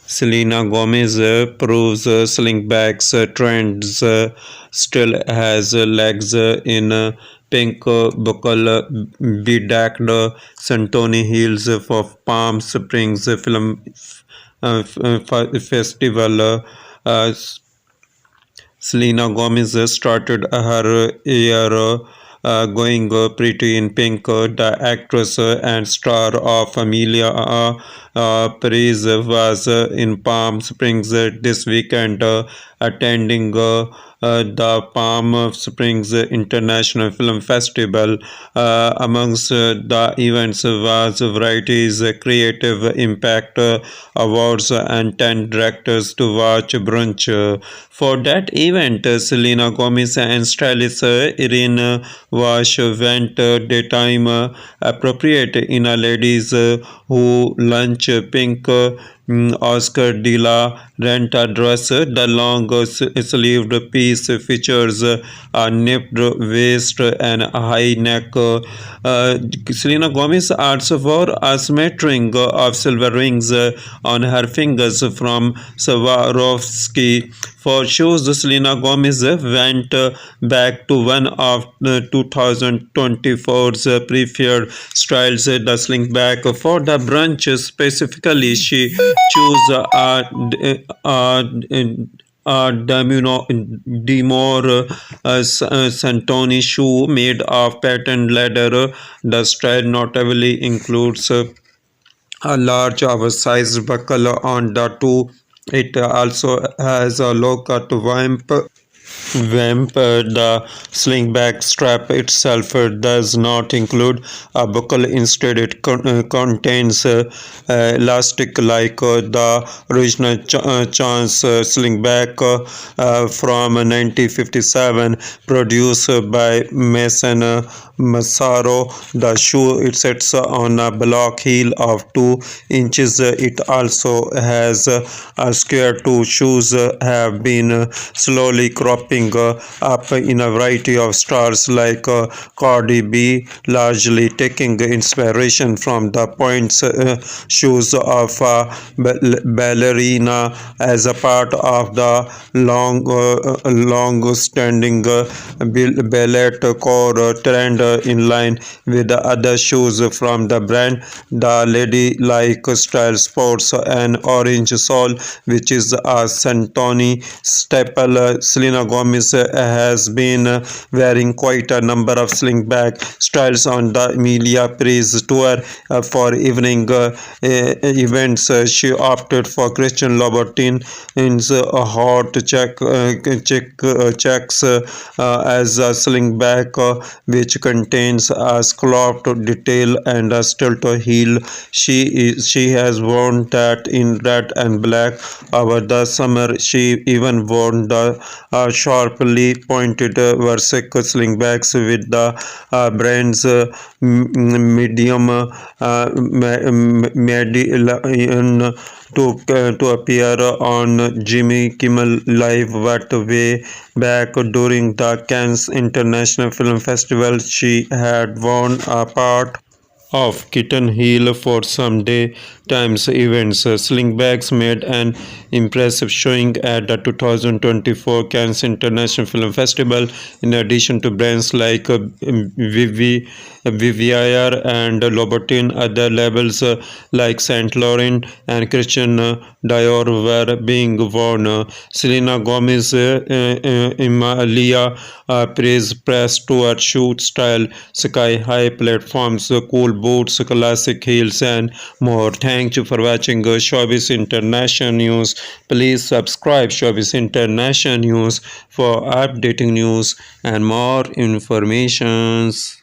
Selena Gomez proves slingbacks trends still has legs in pink buckle-bedecked santoni heels for Palm Springs Film Festival. Uh, Selena Gomez started her year going pretty in pink. The actress and star of Amelia Paris was in Palm Springs this weekend, attending the Palm Springs International Film Festival. Amongst the events was varieties, creative impact awards, and 10 directors to watch brunch. For that event, Selena Gomez and stylist Irene Wash went daytime appropriate in a ladies who lunch pink Oscar de la Renta dress. The long sleeved piece features a nipped waist and a high neck. Selena Gomez also wore a smattering of silver rings on her fingers from Swarovski. For shows, Selena Gomez went back to one of 2024's preferred styles, the slingback. For the brunch specifically, she chose Demore Santoni shoe made of patent leather. The style notably includes a large oversized buckle on the toe. It also has a low-cut vamp. The slingback strap itself does not include a buckle. Instead, it contains elastic like the original Chance slingback from 1957, produced by Mason Massaro. The shoe it sits on a block heel of 2 inches. It also has a square toe. Shoes have been slowly cropping up in a variety of stars like Cardi B, largely taking inspiration from the points shoes of ballerina as a part of the long-standing ballet core trend in line with the other shoes from the brand. The lady-like style sports an orange sole, which is a Santoni staple. Selena Gomez has been wearing quite a number of slingback styles on the Emilia Paris tour. For evening events, she opted for Christian Louboutin's hot checks as a slingback, which contains a scalloped detail and a stilt heel. She has worn that in red and black over the summer. She even worn the sharply pointed Versace slingbacks with the brand's medium median to appear on Jimmy Kimmel Live. But way back during the Cannes International Film Festival, she had worn a part of kitten heel for some daytimes events. Slingbacks made an impressive showing at the 2024 Cannes International Film Festival. In addition to brands like Vivier and Louboutin, other labels like Saint Laurent and Christian Dior were being worn. Selena Gomez, Emilia praise press tour shoot style, sky high platforms, cool boots, classic heels, and more. Thank you for watching Showbiz International News. Please subscribe Showbiz International News for updating news and more informations.